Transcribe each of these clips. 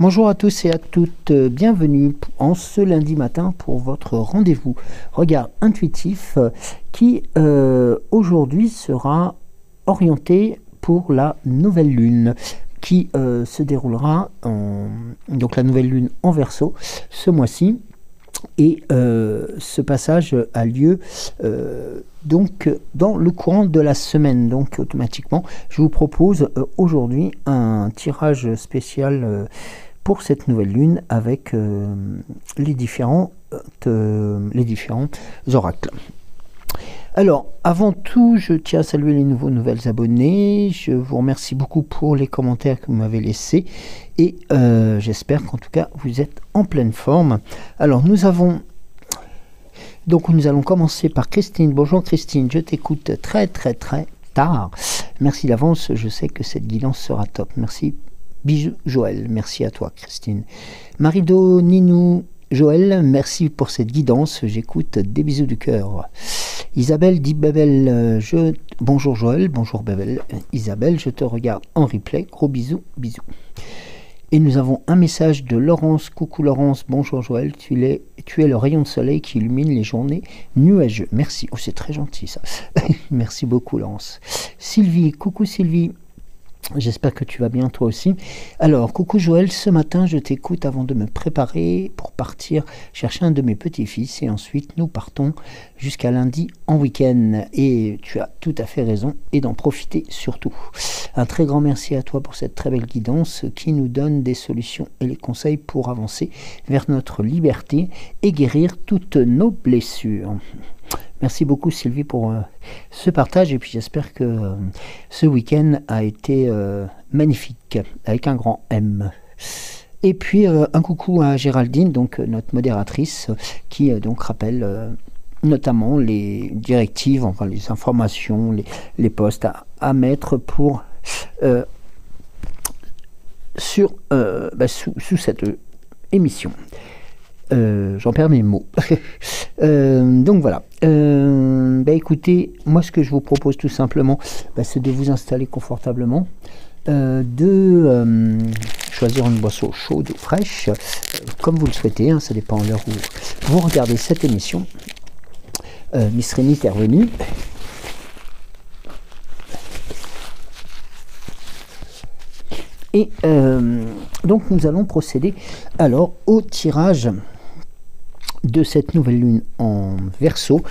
Bonjour à tous et à toutes, bienvenue en ce lundi matin pour votre rendez-vous regard intuitif qui aujourd'hui sera orienté pour la nouvelle lune qui se déroulera donc la nouvelle lune en Verseau ce mois-ci. Et ce passage a lieu donc dans le courant de la semaine. Donc automatiquement, je vous propose aujourd'hui un tirage spécial pour cette nouvelle lune avec les différents oracles. Alors, avant tout, je tiens à saluer les nouvelles abonnés. Je vous remercie beaucoup pour les commentaires que vous m'avez laissés. Et j'espère qu'en tout cas, vous êtes en pleine forme. Alors, nous allons commencer par Christine. Bonjour Christine, je t'écoute très tard. Merci d'avance, je sais que cette guidance sera top. Merci. Bisous Joël, merci à toi Christine. Marido, Ninou, Joël, merci pour cette guidance, j'écoute, des bisous du cœur. Isabelle dit Babel, bonjour Joël, bonjour Babel. Isabelle, je te regarde en replay, gros bisous, bisous. Et nous avons un message de Laurence, coucou Laurence, bonjour Joël, tu es le rayon de soleil qui illumine les journées nuageuses. Merci, oh c'est très gentil ça, merci beaucoup Laurence. Sylvie, coucou Sylvie. J'espère que tu vas bien toi aussi. Alors, coucou Joël, ce matin je t'écoute avant de me préparer pour partir chercher un de mes petits-fils et ensuite nous partons jusqu'à lundi en week-end. Et tu as tout à fait raison et d'en profiter surtout. Un très grand merci à toi pour cette très belle guidance qui nous donne des solutions et les conseils pour avancer vers notre liberté et guérir toutes nos blessures. Merci beaucoup Sylvie pour ce partage et puis j'espère que ce week-end a été magnifique avec un grand M. Et puis un coucou à Géraldine, donc notre modératrice, qui donc rappelle notamment les directives, enfin les informations, les posts à mettre pour sous cette émission. J'en perds mes mots. Donc voilà. Écoutez, moi ce que je vous propose tout simplement, c'est de vous installer confortablement, de choisir une boisson chaude ou fraîche, comme vous le souhaitez, hein, ça dépend de l'heure où vous regardez cette émission. Miss Rémi est revenue. Et donc nous allons procéder alors au tirage de cette nouvelle lune en Verseau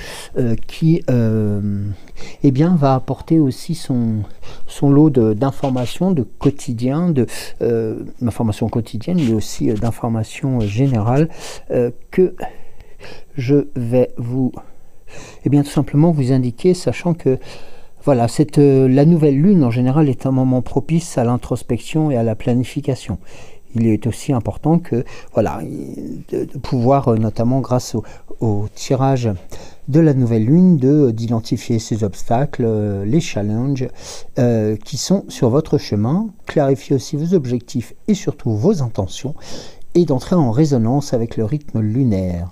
qui va apporter aussi son lot d'informations de quotidien, d'informations quotidiennes, mais aussi d'informations générales que je vais vous tout simplement vous indiquer, sachant que voilà, la nouvelle lune en général est un moment propice à l'introspection et à la planification. Il est aussi important que, voilà, de pouvoir, notamment grâce au tirage de la nouvelle lune, d'identifier ces obstacles, les challenges qui sont sur votre chemin, clarifier aussi vos objectifs et surtout vos intentions, et d'entrer en résonance avec le rythme lunaire.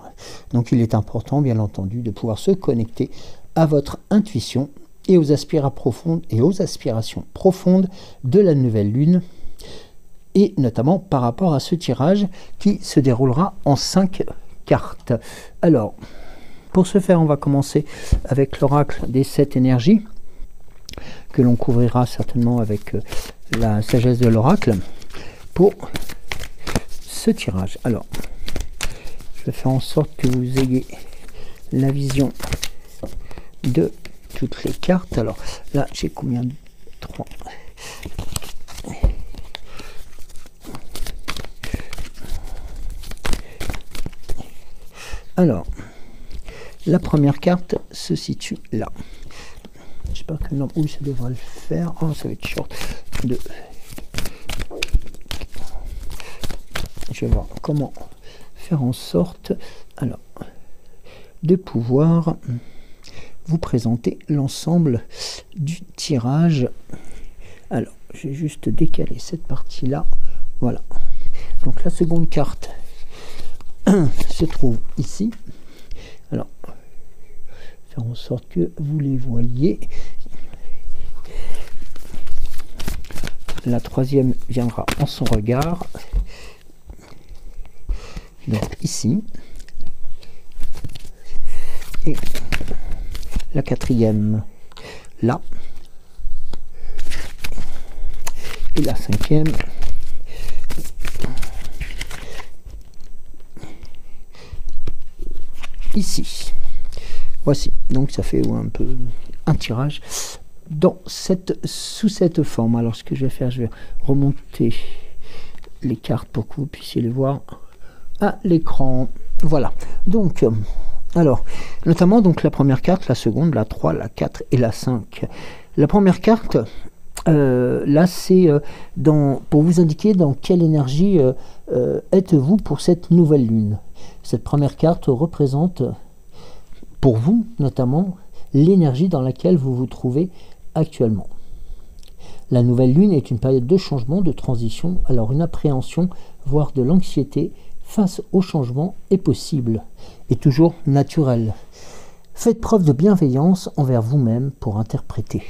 Donc il est important, bien entendu, de pouvoir se connecter à votre intuition et aux aspirations profondes de la nouvelle lune, et notamment par rapport à ce tirage qui se déroulera en 5 cartes. Alors, pour ce faire, on va commencer avec l'oracle des 7 énergies, que l'on couvrira certainement avec la sagesse de l'oracle, pour ce tirage. Alors, je vais faire en sorte que vous ayez la vision de toutes les cartes. Alors, là, j'ai combien? 3. Alors, la première carte se situe là. J'espère que non, oui, ça devrait le faire. Oh, ça va être short. Je vais voir comment faire en sorte, alors, de pouvoir vous présenter l'ensemble du tirage. Alors, je vais juste décaler cette partie-là. Voilà. Donc, la seconde carte se trouve ici. Alors, faire en sorte que vous les voyez. La troisième viendra en son regard. Donc ici. Et la quatrième là. Et la cinquième ici. Voici. Donc ça fait un peu un tirage sous cette forme. Alors ce que je vais faire, je vais remonter les cartes pour que vous puissiez les voir à l'écran. Voilà. Donc alors notamment donc la première carte, la seconde, la 3, la 4 et la 5. La première carte, là c'est pour vous indiquer dans quelle énergie êtes-vous pour cette nouvelle lune. Cette première carte représente pour vous notamment l'énergie dans laquelle vous vous trouvez actuellement. La nouvelle lune est une période de changement, de transition, alors une appréhension, voire de l'anxiété face au changement est possible et toujours naturelle. Faites preuve de bienveillance envers vous-même pour interpréter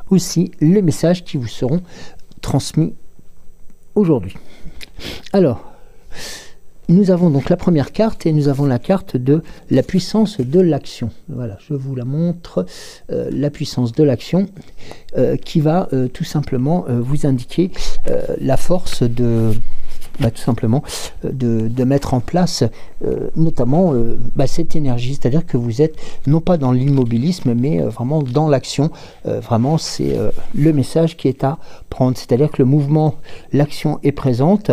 aussi les messages qui vous seront transmis aujourd'hui. Alors, nous avons donc la première carte et nous avons la carte de la puissance de l'action. Voilà, je vous la montre, la puissance de l'action qui va tout simplement vous indiquer la force de... tout simplement de mettre en place notamment cette énergie, c'est-à-dire que vous êtes non pas dans l'immobilisme mais vraiment dans l'action. Vraiment c'est le message qui est à prendre, c'est-à-dire que le mouvement, l'action est présente,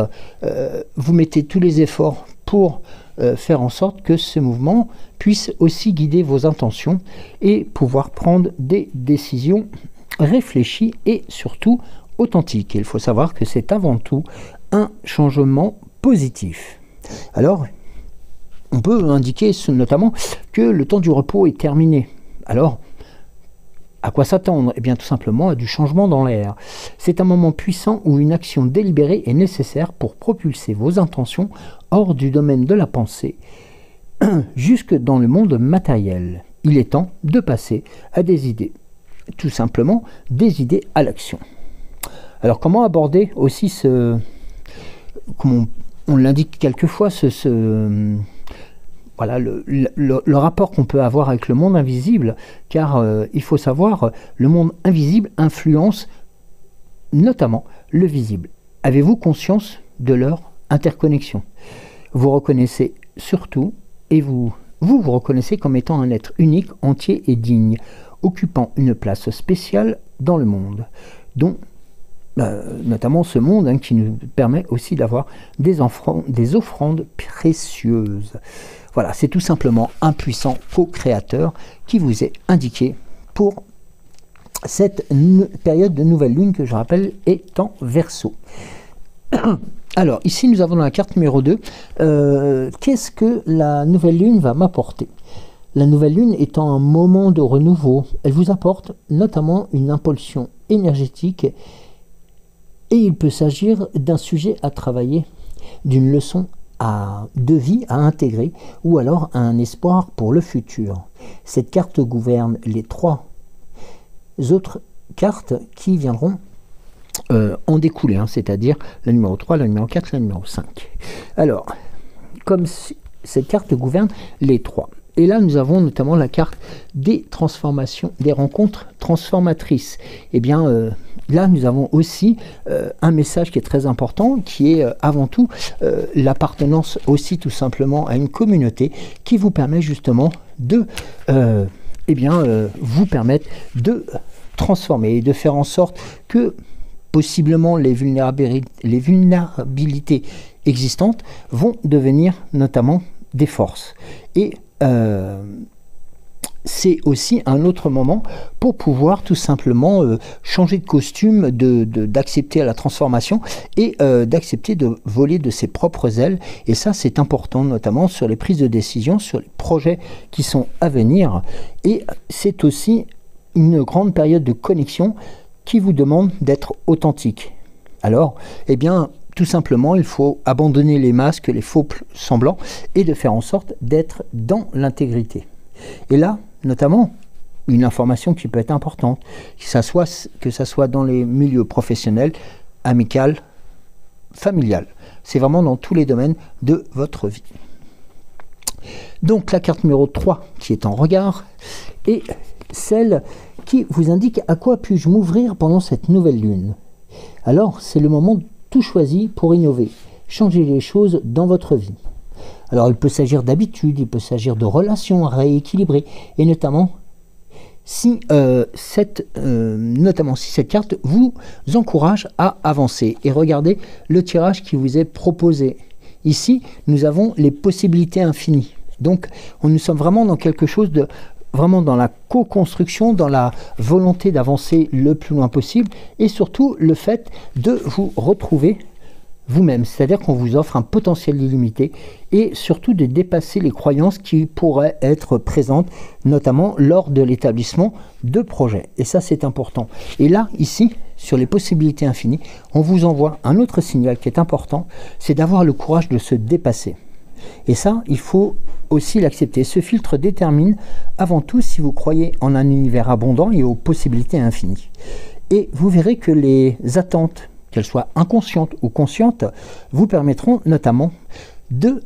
vous mettez tous les efforts pour faire en sorte que ce mouvement puisse aussi guider vos intentions et pouvoir prendre des décisions réfléchies et surtout authentiques. Il faut savoir que c'est avant tout un changement positif. Alors, on peut indiquer notamment que le temps du repos est terminé. Alors, à quoi s'attendre? Eh bien, tout simplement à du changement dans l'air. C'est un moment puissant où une action délibérée est nécessaire pour propulser vos intentions hors du domaine de la pensée, jusque dans le monde matériel. Il est temps de passer à des idées. Tout simplement, des idées à l'action. Alors, comment aborder aussi comme on l'indique quelquefois, voilà, le rapport qu'on peut avoir avec le monde invisible, car il faut savoir, le monde invisible influence notamment le visible. Avez-vous conscience de leur interconnexion? Vous reconnaissez surtout, et vous reconnaissez comme étant un être unique, entier et digne, occupant une place spéciale dans le monde, dont notamment ce monde qui nous permet aussi d'avoir des offrandes précieuses. Voilà, c'est tout simplement un puissant co-créateur qui vous est indiqué pour cette période de nouvelle lune que je rappelle est en Verseau. Alors ici nous avons dans la carte numéro 2, qu'est-ce que la nouvelle lune va m'apporter? La nouvelle lune étant un moment de renouveau, elle vous apporte notamment une impulsion énergétique. Et il peut s'agir d'un sujet à travailler, d'une leçon de vie à intégrer, ou alors un espoir pour le futur. Cette carte gouverne les 3 autres cartes qui viendront en découler, c'est-à-dire la numéro 3, la numéro 4, la numéro 5. Alors, comme cette carte gouverne les 3. Et là, nous avons notamment la carte des transformations, des rencontres transformatrices. Eh bien, là, nous avons aussi un message qui est très important, qui est avant tout l'appartenance aussi tout simplement à une communauté qui vous permet justement de vous permettre de transformer et de faire en sorte que possiblement les vulnérabilités existantes vont devenir notamment des forces. Et c'est aussi un autre moment pour pouvoir tout simplement changer de costume, d'accepter la transformation et d'accepter de voler de ses propres ailes. Et ça, c'est important, notamment sur les prises de décision, sur les projets qui sont à venir. Et c'est aussi une grande période de connexion qui vous demande d'être authentique. Alors, eh bien, tout simplement, il faut abandonner les masques, les faux semblants et de faire en sorte d'être dans l'intégrité. Et là, notamment, une information qui peut être importante, que ça soit dans les milieux professionnels, amicaux, familial. C'est vraiment dans tous les domaines de votre vie. Donc la carte numéro 3 qui est en regard est celle qui vous indique à quoi puis-je m'ouvrir pendant cette nouvelle lune. Alors c'est le moment tout choisi pour innover, changer les choses dans votre vie. Alors il peut s'agir d'habitudes, il peut s'agir de relations rééquilibrées et notamment si cette carte vous encourage à avancer. Et regardez le tirage qui vous est proposé. Ici, nous avons les possibilités infinies. Donc, nous sommes vraiment dans quelque chose de vraiment dans la co-construction, dans la volonté d'avancer le plus loin possible et surtout le fait de vous retrouver vous-même, c'est-à-dire qu'on vous offre un potentiel illimité et surtout de dépasser les croyances qui pourraient être présentes, notamment lors de l'établissement de projets. Et ça, c'est important. Et là, ici, sur les possibilités infinies, on vous envoie un autre signal qui est important, c'est d'avoir le courage de se dépasser. Et ça, il faut aussi l'accepter. Ce filtre détermine avant tout si vous croyez en un univers abondant et aux possibilités infinies. Et vous verrez que les attentes, qu'elles soient inconscientes ou conscientes, vous permettront notamment de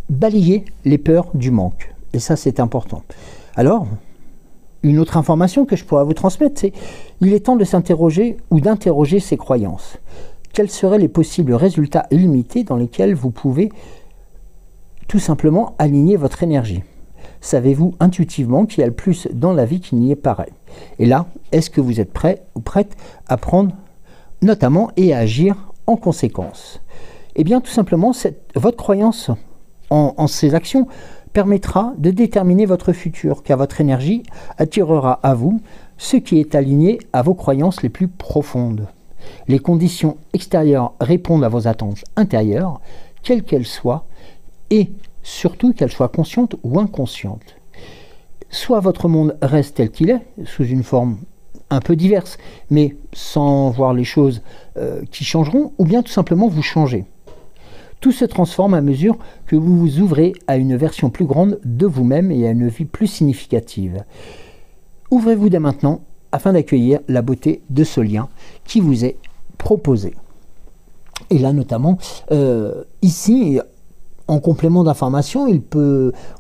balayer les peurs du manque. Et ça, c'est important. Alors, une autre information que je pourrais vous transmettre, c'est il est temps de s'interroger ou d'interroger ses croyances. Quels seraient les possibles résultats illimités dans lesquels vous pouvez tout simplement aligner votre énergie? Savez-vous intuitivement qu'il y a le plus dans la vie qui n'y est pareil? Et là, est-ce que vous êtes prêt ou prête à prendre notamment et à agir en conséquence? Eh bien, tout simplement, votre croyance en ces actions permettra de déterminer votre futur, car votre énergie attirera à vous ce qui est aligné à vos croyances les plus profondes. Les conditions extérieures répondent à vos attentes intérieures, quelles qu'elles soient, et surtout qu'elles soient conscientes ou inconscientes. Soit votre monde reste tel qu'il est, sous une forme un peu diverse, mais sans voir les choses qui changeront, ou bien tout simplement vous changez. Tout se transforme à mesure que vous vous ouvrez à une version plus grande de vous-même et à une vie plus significative. Ouvrez-vous dès maintenant afin d'accueillir la beauté de ce lien qui vous est proposé. Et là notamment, ici, en complément d'information,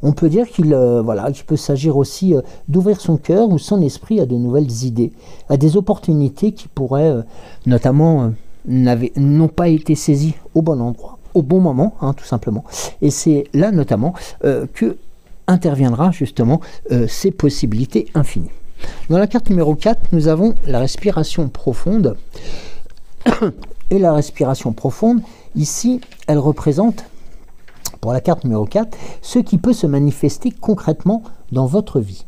on peut dire qu'il peut s'agir aussi d'ouvrir son cœur ou son esprit à de nouvelles idées, à des opportunités qui pourraient notamment n'ont pas été saisies au bon endroit, au bon moment, tout simplement. Et c'est là notamment que interviendra justement ces possibilités infinies. Dans la carte numéro 4, nous avons la respiration profonde. Et la respiration profonde, ici, elle représente, pour la carte numéro 4, ce qui peut se manifester concrètement dans votre vie.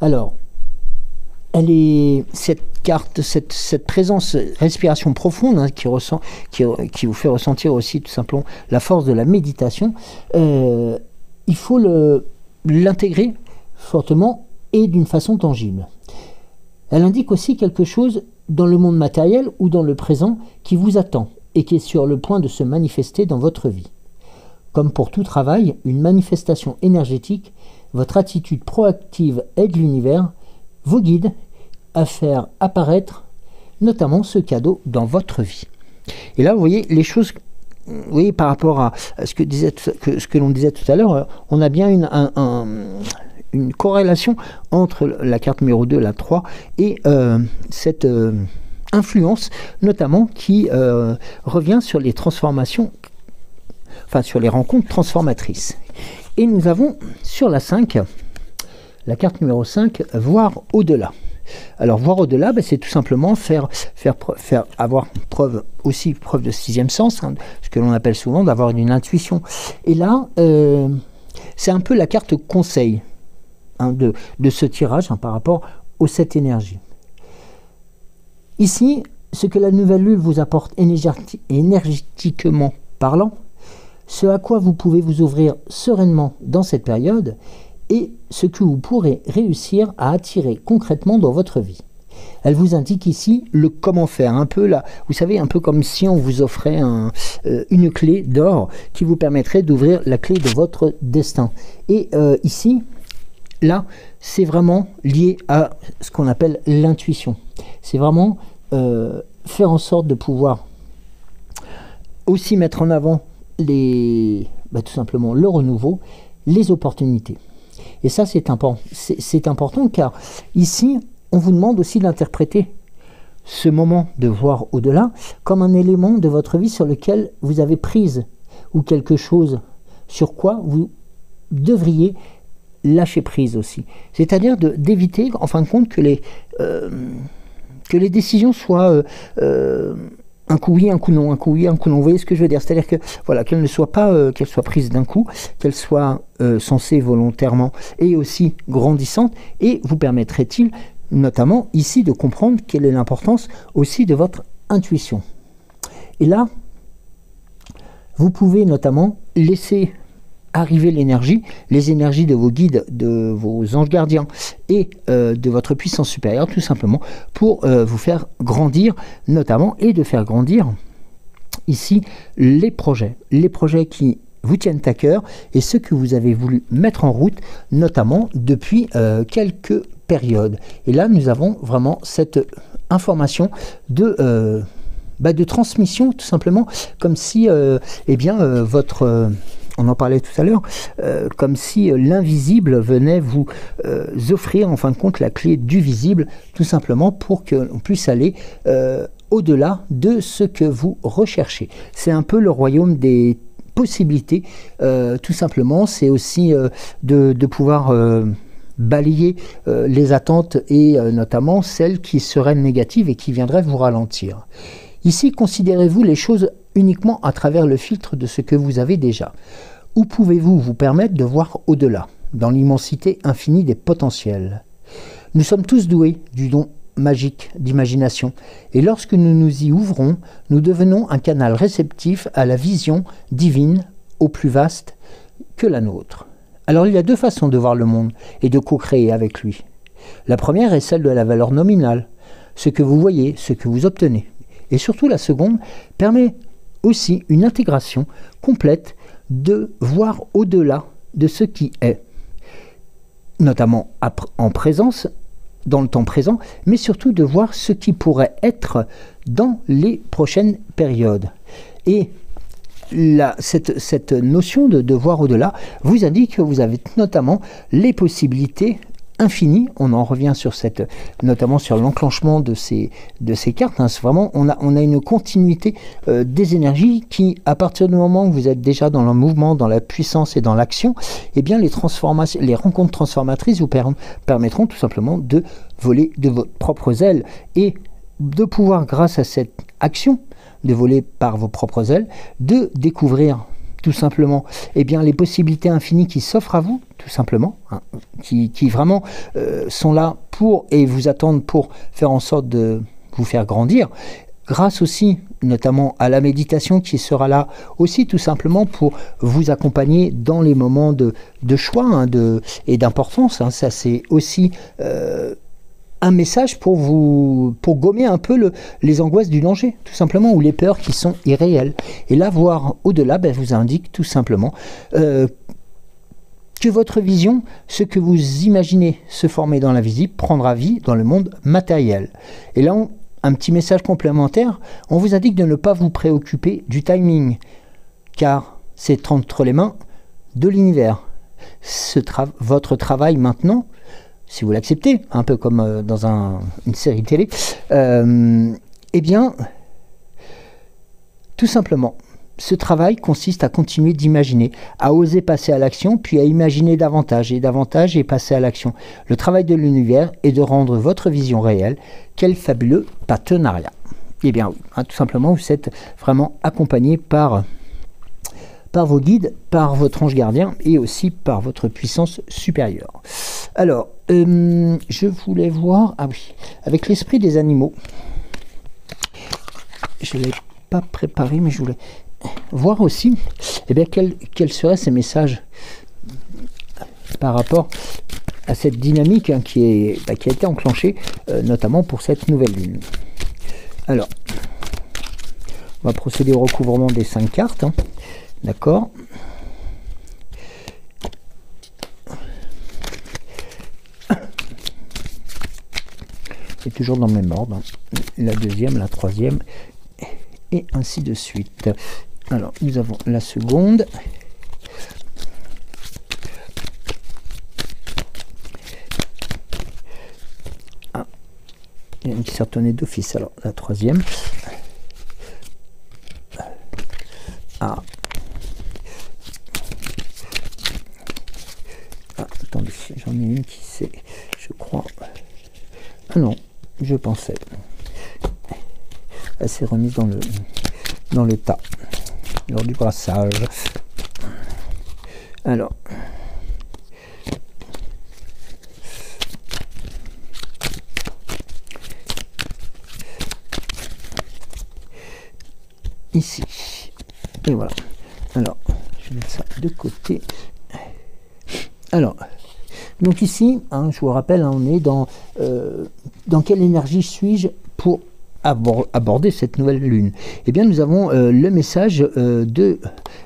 Alors, cette carte, cette présence, respiration profonde, qui vous fait ressentir aussi tout simplement la force de la méditation, il faut l'intégrer fortement et d'une façon tangible. Elle indique aussi quelque chose dans le monde matériel ou dans le présent qui vous attend et qui est sur le point de se manifester dans votre vie. Comme pour tout travail, une manifestation énergétique, votre attitude proactive aide l'univers, vous guide à faire apparaître notamment ce cadeau dans votre vie. Et là, vous voyez, les choses, vous voyez, par rapport à ce que l'on disait tout à l'heure, on a bien une corrélation entre la carte numéro 2, la 3, et cette influence, notamment, qui revient sur les transformations, enfin sur les rencontres transformatrices. Et nous avons sur la 5, la carte numéro 5, voir au-delà. Alors voir au-delà, c'est tout simplement avoir preuve de 6e sens, ce que l'on appelle souvent d'avoir une intuition. Et là, c'est un peu la carte conseil de ce tirage par rapport aux 7 énergies. Ici, ce que la nouvelle lune vous apporte énergétiquement parlant, ce à quoi vous pouvez vous ouvrir sereinement dans cette période et ce que vous pourrez réussir à attirer concrètement dans votre vie. Elle vous indique ici le comment faire, un peu là, vous savez, un peu comme si on vous offrait une clé d'or qui vous permettrait d'ouvrir la clé de votre destin. Et ici, là, c'est vraiment lié à ce qu'on appelle l'intuition. C'est vraiment faire en sorte de pouvoir aussi mettre en avant tout simplement le renouveau, les opportunités. Et ça, c'est important car ici, on vous demande aussi d'interpréter ce moment de voir au-delà comme un élément de votre vie sur lequel vous avez prise ou quelque chose sur quoi vous devriez lâcher prise aussi. C'est-à-dire d'éviter, en fin de compte, que les décisions soient un coup oui, un coup non, un coup oui, un coup non. Vous voyez ce que je veux dire? C'est-à-dire que voilà, qu'elles ne soient pas, qu'elles soient prises d'un coup, qu'elles soient sensées volontairement et aussi grandissantes, et vous permettrait-il notamment ici de comprendre quelle est l'importance aussi de votre intuition. Et là, vous pouvez notamment laisser arriver les énergies de vos guides, de vos anges gardiens et de votre puissance supérieure, tout simplement, pour vous faire grandir, notamment, et de faire grandir ici les projets qui vous tiennent à cœur et ceux que vous avez voulu mettre en route, notamment depuis quelques périodes. Et là, nous avons vraiment cette information de transmission, tout simplement, comme si votre... on en parlait tout à l'heure, comme si l'invisible venait vous offrir en fin de compte la clé du visible, tout simplement pour qu'on puisse aller au-delà de ce que vous recherchez. C'est un peu le royaume des possibilités, tout simplement. C'est aussi de pouvoir balayer les attentes et notamment celles qui seraient négatives et qui viendraient vous ralentir. Ici, considérez-vous les choses uniquement à travers le filtre de ce que vous avez déjà. Où pouvez-vous vous permettre de voir au-delà, dans l'immensité infinie des potentiels? Nous sommes tous doués du don magique d'imagination, et lorsque nous nous y ouvrons, nous devenons un canal réceptif à la vision divine au plus vaste que la nôtre. Alors il y a deux façons de voir le monde et de co-créer avec lui. La première est celle de la valeur nominale, ce que vous voyez, ce que vous obtenez. Et surtout la seconde permet aussi une intégration complète de voir au-delà de ce qui est, notamment en présence, dans le temps présent, mais surtout de voir ce qui pourrait être dans les prochaines périodes. Et cette notion de voir au-delà vous indique que vous avez notamment les possibilités infini. On en revient sur notamment sur l'enclenchement de ces cartes. Hein. Vraiment, on a une continuité des énergies qui, à partir du moment où vous êtes déjà dans le mouvement, dans la puissance et dans l'action, eh bien les rencontres transformatrices vous permettront tout simplement de voler de vos propres ailes et de pouvoir, grâce à cette action de voler par vos propres ailes, de découvrir tout simplement les possibilités infinies qui s'offrent à vous, tout simplement, hein, qui vraiment sont là et vous attendent pour faire en sorte de vous faire grandir, grâce aussi notamment à la méditation qui sera là aussi tout simplement pour vous accompagner dans les moments de choix et d'importance. Hein. Ça c'est aussi un message pour gommer un peu les angoisses du danger, tout simplement, ou les peurs qui sont irréelles. Et là, voir au-delà vous indique tout simplement que votre vision, ce que vous imaginez se former dans l'invisible, prendra vie dans le monde matériel. Et là, un petit message complémentaire, on vous indique de ne pas vous préoccuper du timing, car c'est entre les mains de l'univers. Votre travail maintenant, si vous l'acceptez, un peu comme dans une série télé, tout simplement, ce travail consiste à continuer d'imaginer, à oser passer à l'action, puis à imaginer davantage et passer à l'action. Le travail de l'univers est de rendre votre vision réelle. Quel fabuleux partenariat! Eh bien oui, hein, tout simplement, vous êtes vraiment accompagné par vos guides, par votre ange gardien et aussi par votre puissance supérieure. Alors, je voulais voir, avec l'esprit des animaux, je ne l'ai pas préparé, mais je voulais voir aussi quels seraient ces messages par rapport à cette dynamique qui a été enclenchée, notamment pour cette nouvelle lune. Alors, on va procéder au recouvrement des 5 cartes. Hein. D'accord. C'est toujours dans le même ordre. La deuxième, la troisième, et ainsi de suite. Alors, nous avons la seconde. Ah, il y a une qui s'est retournée d'office. Alors, la troisième. Ah. Ah, attendez, j'en ai une qui s'est, je crois. Ah non, je pensais. Elle s'est remise dans le tas lors du brassage. Alors, ici, et voilà. Alors, je vais mettre ça de côté. Alors, donc ici, hein, je vous rappelle, hein, on est dans quelle énergie suis-je pour aborder cette nouvelle lune. Eh bien, nous avons le message de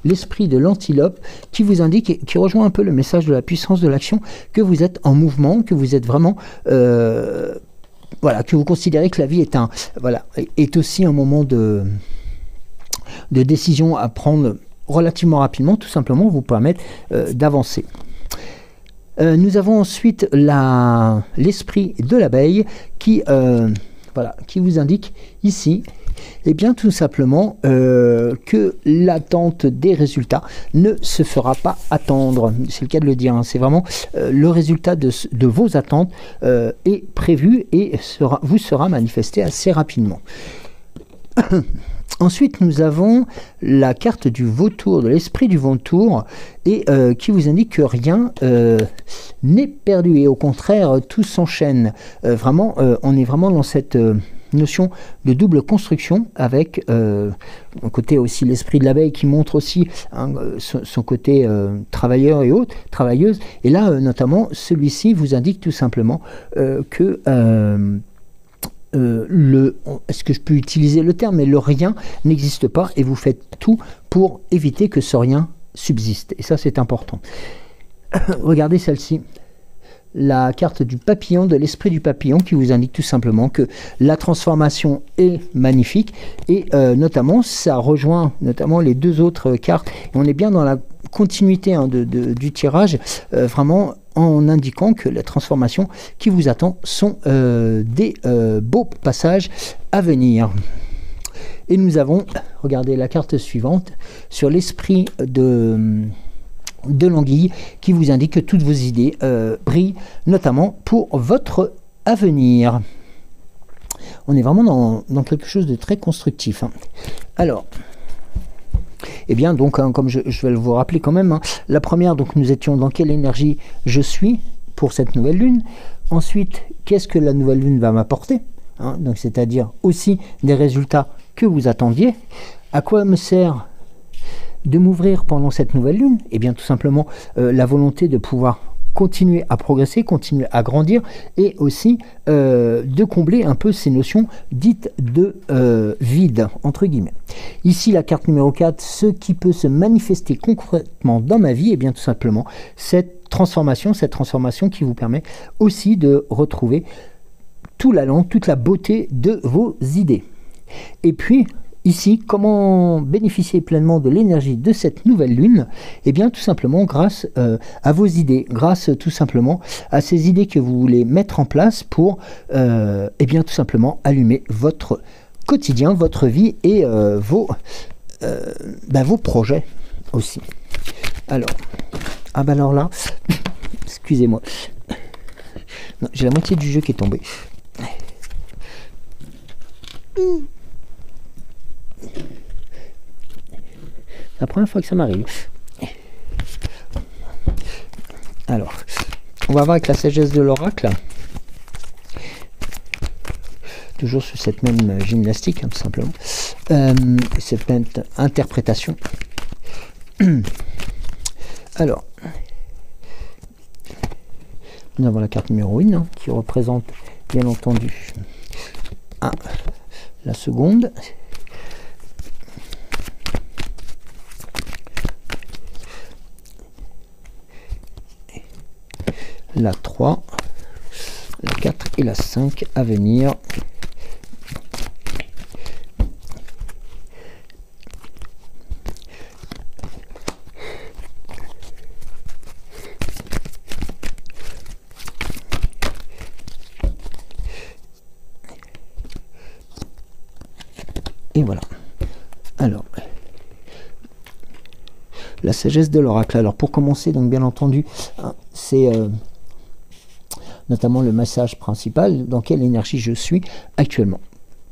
l'esprit de l'antilope qui vous indique, qui rejoint un peu le message de la puissance de l'action, que vous êtes en mouvement, que vous êtes vraiment voilà, que vous considérez que la vie est aussi un moment de décision à prendre relativement rapidement, tout simplement vous permettre d'avancer. Nous avons ensuite l'esprit de l'abeille qui vous indique ici, et bien tout simplement que l'attente des résultats ne se fera pas attendre. C'est le cas de le dire, hein. C'est vraiment le résultat de vos attentes est prévu et vous sera manifesté assez rapidement. Ensuite, nous avons la carte du vautour, de l'esprit du vautour, et qui vous indique que rien n'est perdu, et au contraire, tout s'enchaîne. Vraiment, on est vraiment dans cette notion de double construction, avec un côté aussi l'esprit de l'abeille qui montre aussi hein, son côté travailleur et autres, travailleuse. Et là, notamment, celui-ci vous indique tout simplement que... est-ce que je peux utiliser le terme, mais le rien n'existe pas et vous faites tout pour éviter que ce rien subsiste, et ça c'est important. Regardez celle-ci, la carte du papillon, de l'esprit du papillon, qui vous indique tout simplement que la transformation est magnifique, et notamment ça rejoint notamment les deux autres cartes, et on est bien dans la continuité hein, du tirage, vraiment en indiquant que la transformation qui vous attend sont des beaux passages à venir. Et nous avons, regardez la carte suivante, sur l'esprit de l'anguille, qui vous indique que toutes vos idées brillent, notamment pour votre avenir. On est vraiment dans quelque chose de très constructif, hein. Alors, eh bien, donc, hein, comme je vais vous rappeler quand même, hein, la première, donc nous étions dans quelle énergie je suis pour cette nouvelle lune. Ensuite, qu'est-ce que la nouvelle lune va m'apporter, hein, donc c'est-à-dire aussi des résultats que vous attendiez. À quoi me sert de m'ouvrir pendant cette nouvelle lune? Eh bien, tout simplement, la volonté de pouvoir continuer à progresser, continuer à grandir, et aussi de combler un peu ces notions dites de vide, entre guillemets. Ici, la carte numéro 4, ce qui peut se manifester concrètement dans ma vie, et bien tout simplement cette transformation qui vous permet aussi de retrouver tout l'allant, toute la beauté de vos idées. Et puis, ici, comment bénéficier pleinement de l'énergie de cette nouvelle lune? Eh bien, tout simplement grâce à vos idées, grâce tout simplement à ces idées que vous voulez mettre en place pour, eh bien, tout simplement allumer votre quotidien, votre vie et vos projets aussi. Alors, alors là, excusez-moi, j'ai la moitié du jeu qui est tombé. La première fois que ça m'arrive. Alors, on va voir avec la sagesse de l'oracle. Toujours sur cette même gymnastique, hein, tout simplement. Cette même interprétation. Alors, nous avons la carte numéro 1 hein, qui représente bien entendu la seconde. La 3, la 4 et la 5 à venir. Et voilà. Alors, la sagesse de l'oracle. Alors pour commencer, donc bien entendu, c'est notamment le message principal, dans quelle énergie je suis actuellement.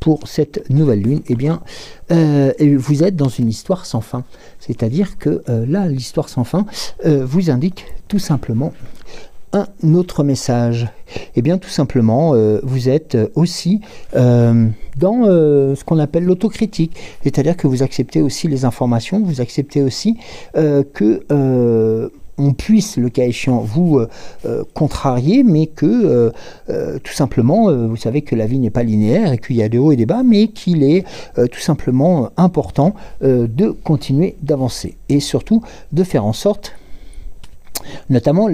Pour cette nouvelle lune, eh bien, vous êtes dans une histoire sans fin. C'est-à-dire que là, l'histoire sans fin vous indique tout simplement un autre message. Eh bien, tout simplement, vous êtes aussi dans ce qu'on appelle l'autocritique. C'est-à-dire que vous acceptez aussi les informations, vous acceptez aussi que on puisse, le cas échéant, vous contrarier, mais que tout simplement, vous savez que la vie n'est pas linéaire et qu'il y a des hauts et des bas, mais qu'il est tout simplement important de continuer d'avancer et surtout de faire en sorte, notamment,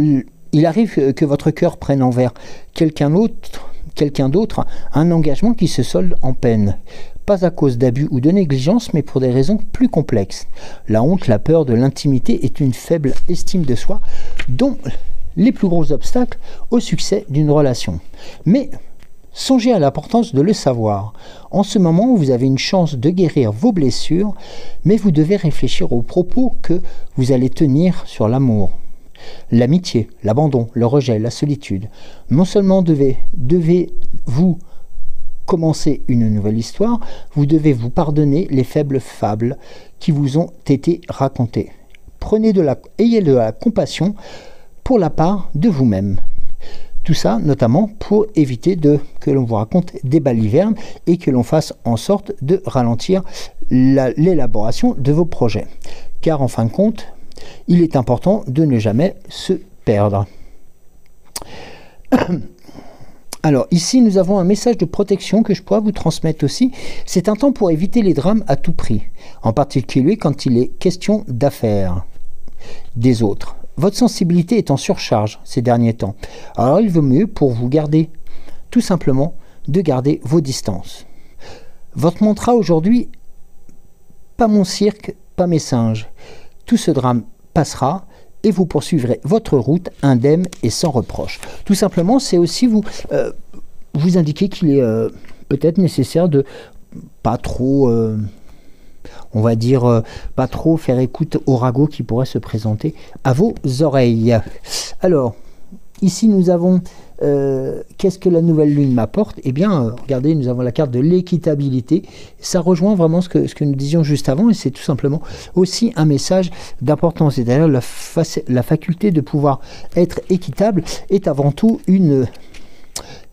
il arrive que votre cœur prenne envers quelqu'un d'autre un engagement qui se solde en peine. Pas à cause d'abus ou de négligence, mais pour des raisons plus complexes. La honte, la peur de l'intimité est une faible estime de soi, dont les plus gros obstacles au succès d'une relation. Mais songez à l'importance de le savoir. En ce moment, vous avez une chance de guérir vos blessures, mais vous devez réfléchir aux propos que vous allez tenir sur l'amour, l'amitié, l'abandon, le rejet, la solitude. Non seulement devez-vous commencer une nouvelle histoire, vous devez vous pardonner les faibles fables qui vous ont été racontées. Ayez de la compassion pour la part de vous-même. Tout ça, notamment, pour éviter que l'on vous raconte des balivernes et que l'on fasse en sorte de ralentir l'élaboration de vos projets. Car, en fin de compte, il est important de ne jamais se perdre. Alors, ici, nous avons un message de protection que je pourrais vous transmettre aussi. C'est un temps pour éviter les drames à tout prix, en particulier quand il est question d'affaires des autres. Votre sensibilité est en surcharge ces derniers temps. Alors, il vaut mieux pour vous garder, tout simplement, de garder vos distances. Votre mantra aujourd'hui, pas mon cirque, pas mes singes. Tout ce drame passera et vous poursuivrez votre route indemne et sans reproche. Tout simplement, c'est aussi vous indiquer qu'il est peut-être nécessaire de pas trop, on va dire, pas trop faire écoute au ragot qui pourrait se présenter à vos oreilles. Alors, ici nous avons qu'est-ce que la nouvelle lune m'apporte? Eh bien, regardez, nous avons la carte de l'équitabilité. Ça rejoint vraiment ce que nous disions juste avant, et c'est tout simplement aussi un message d'importance. C'est-à-dire la faculté de pouvoir être équitable est avant tout une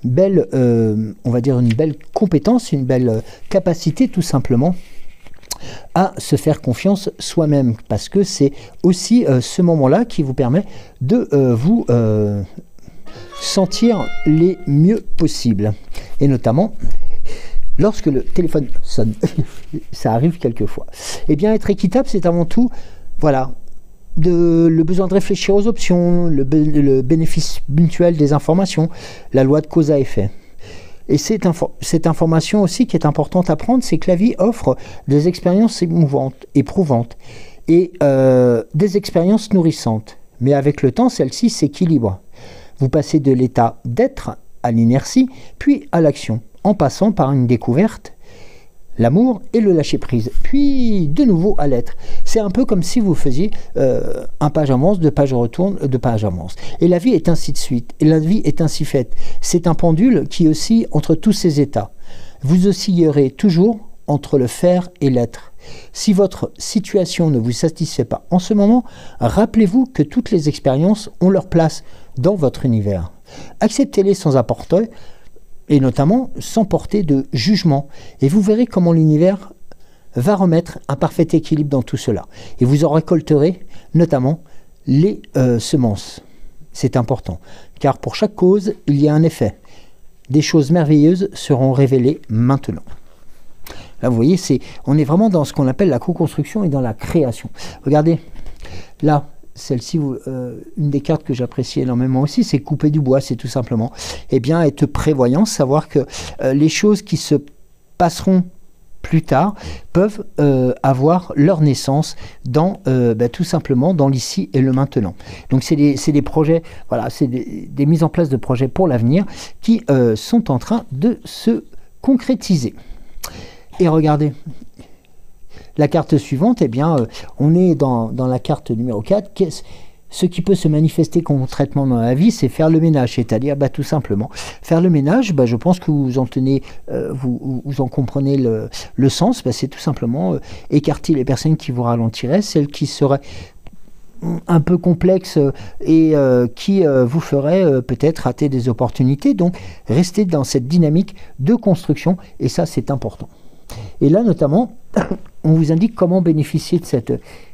belle, on va dire une belle compétence, une belle capacité tout simplement à se faire confiance soi-même, parce que c'est aussi ce moment-là qui vous permet de vous sentir les mieux possible. Et notamment, lorsque le téléphone sonne, ça arrive quelquefois. Eh bien, être équitable, c'est avant tout, voilà, le besoin de réfléchir aux options, le bénéfice mutuel des informations, la loi de cause à effet. Et cette information aussi qui est importante à prendre, c'est que la vie offre des expériences émouvantes, éprouvantes, et des expériences nourrissantes. Mais avec le temps, celles-ci s'équilibrent. Vous passez de l'état d'être à l'inertie, puis à l'action, en passant par une découverte, l'amour et le lâcher-prise, puis de nouveau à l'être. C'est un peu comme si vous faisiez un page avance, deux pages retourne, deux pages avance. Et la vie est ainsi de suite, et la vie est ainsi faite. C'est un pendule qui oscille entre tous ces états. Vous oscillerez toujours entre le faire et l'être. Si votre situation ne vous satisfait pas en ce moment, rappelez-vous que toutes les expériences ont leur place dans votre univers. Acceptez-les sans apporter, et notamment sans porter de jugement. Et vous verrez comment l'univers va remettre un parfait équilibre dans tout cela. Et vous en récolterez notamment les semences. C'est important, car pour chaque cause, il y a un effet. Des choses merveilleuses seront révélées maintenant. Là, vous voyez, on est vraiment dans ce qu'on appelle la co-construction et dans la création. Regardez, là, celle-ci, une des cartes que j'apprécie énormément aussi, c'est couper du bois, c'est tout simplement, eh bien, être prévoyant, savoir que les choses qui se passeront plus tard peuvent avoir leur naissance dans tout simplement dans l'ici et le maintenant. Donc c'est des projets, voilà, c'est des mises en place de projets pour l'avenir qui sont en train de se concrétiser. Et regardez, la carte suivante, eh bien, on est dans la carte numéro 4. Ce qui peut se manifester concrètement dans la vie, c'est faire le ménage, c'est-à-dire tout simplement faire le ménage. Je pense que vous en tenez, vous en comprenez le sens. C'est tout simplement écarter les personnes qui vous ralentiraient, celles qui seraient un peu complexes et qui vous feraient peut-être rater des opportunités. Donc, restez dans cette dynamique de construction, et ça, c'est important. Et là, notamment, on vous indique comment bénéficier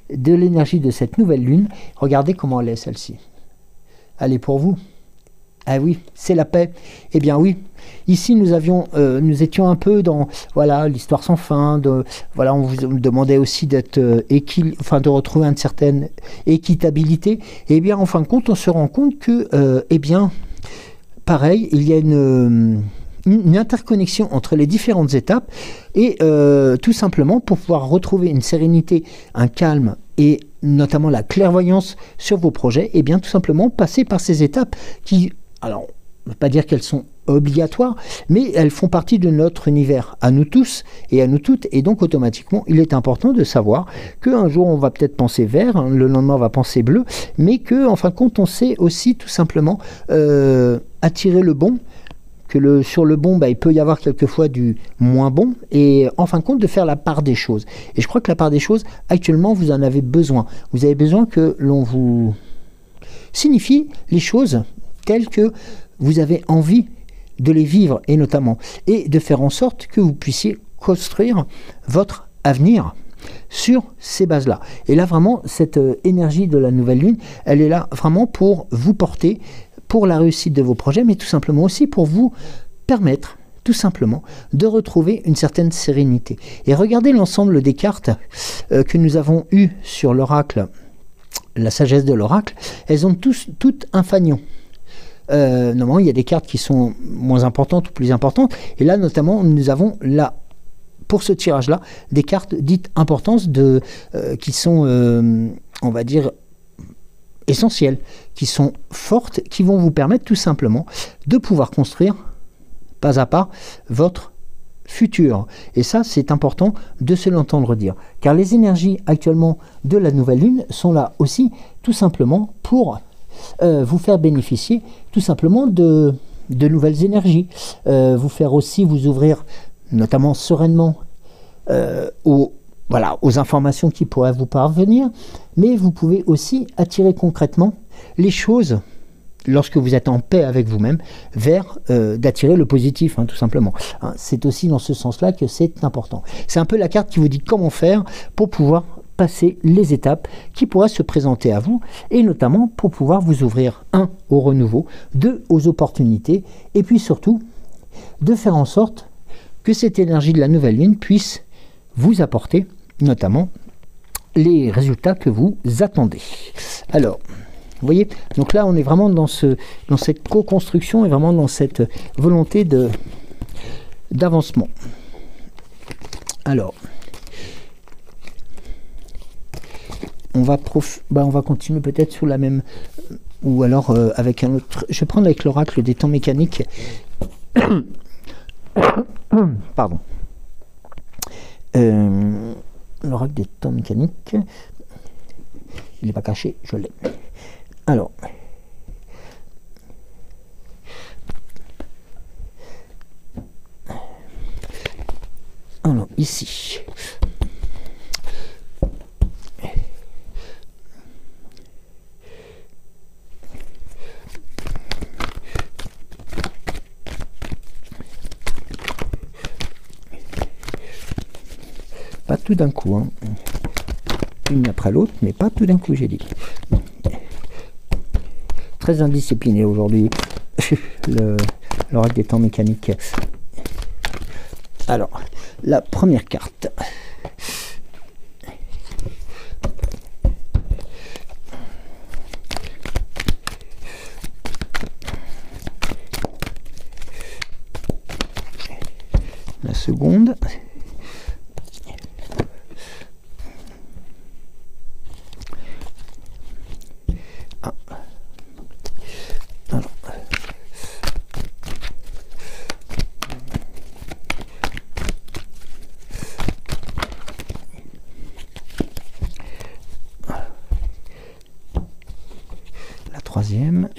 de l'énergie de cette nouvelle lune. Regardez comment elle est, celle-ci. Elle est pour vous. Ah oui, c'est la paix. Eh bien oui, ici nous étions un peu dans l'histoire sans fin. On vous demandait aussi d'être de retrouver une certaine équitabilité. Et bien en fin de compte, on se rend compte que pareil, il y a une interconnexion entre les différentes étapes et tout simplement pour pouvoir retrouver une sérénité, un calme et notamment la clairvoyance sur vos projets, et bien tout simplement passer par ces étapes qui, alors on ne veut pas dire qu'elles sont obligatoires, mais elles font partie de notre univers, à nous tous et à nous toutes, et donc automatiquement il est important de savoir qu'un jour on va peut-être penser vert, le lendemain on va penser bleu, mais que en fin de compte on sait aussi tout simplement attirer le bon, que sur le bon, il peut y avoir quelquefois du moins bon, et en fin de compte de faire la part des choses. Et je crois que la part des choses, actuellement, vous en avez besoin. Vous avez besoin que l'on vous signifie les choses telles que vous avez envie de les vivre, et notamment, et de faire en sorte que vous puissiez construire votre avenir sur ces bases-là. Et là, vraiment, cette énergie de la nouvelle lune, elle est là vraiment pour vous porter, pour la réussite de vos projets, mais tout simplement aussi pour vous permettre tout simplement de retrouver une certaine sérénité. Et regardez l'ensemble des cartes que nous avons eues sur l'oracle, la sagesse de l'oracle, elles ont toutes un fanion. Normalement, il y a des cartes qui sont moins importantes ou plus importantes, et là notamment nous avons là, pour ce tirage-là, des cartes dites importantes qui sont, on va dire, essentielles, qui sont fortes, qui vont vous permettre tout simplement de pouvoir construire pas à pas votre futur. Et ça, c'est important de se l'entendre dire. Car les énergies actuellement de la nouvelle lune sont là aussi tout simplement pour vous faire bénéficier tout simplement de nouvelles énergies. Vous faire aussi vous ouvrir notamment sereinement aux informations qui pourraient vous parvenir, mais vous pouvez aussi attirer concrètement les choses, lorsque vous êtes en paix avec vous-même, vers d'attirer le positif, tout simplement. C'est aussi dans ce sens-là que c'est important. C'est un peu la carte qui vous dit comment faire pour pouvoir passer les étapes qui pourraient se présenter à vous, et notamment pour pouvoir vous ouvrir, 1, au renouveau, 2, aux opportunités, et puis surtout, de faire en sorte que cette énergie de la nouvelle lune puisse vous apporter notamment les résultats que vous attendez. Alors, vous voyez, donc là on est vraiment dans cette co-construction et vraiment dans cette volonté d'avancement. Alors, on va continuer peut-être sous la même, ou alors avec un autre. Je vais prendre avec l'oracle des temps mécaniques. Pardon. L'oracle des temps mécaniques, il n'est pas caché, je l'ai. Alors, ici, pas tout d'un coup, une après l'autre, mais pas tout d'un coup, j'ai dit. Très indiscipliné aujourd'hui, l'oracle des temps mécaniques. Alors, la première carte. La seconde. troisième.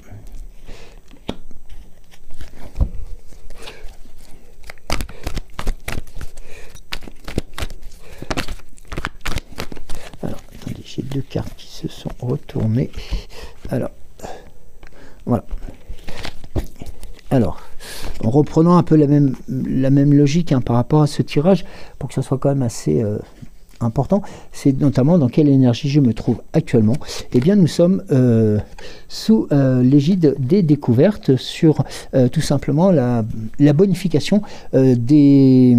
Alors, attendez, j'ai deux cartes qui se sont retournées. Alors, voilà. Alors, en reprenant un peu la même logique hein, par rapport à ce tirage, pour que ça soit quand même assez important, c'est notamment dans quelle énergie je me trouve actuellement. Eh bien, nous sommes sous l'égide des découvertes sur tout simplement la bonification des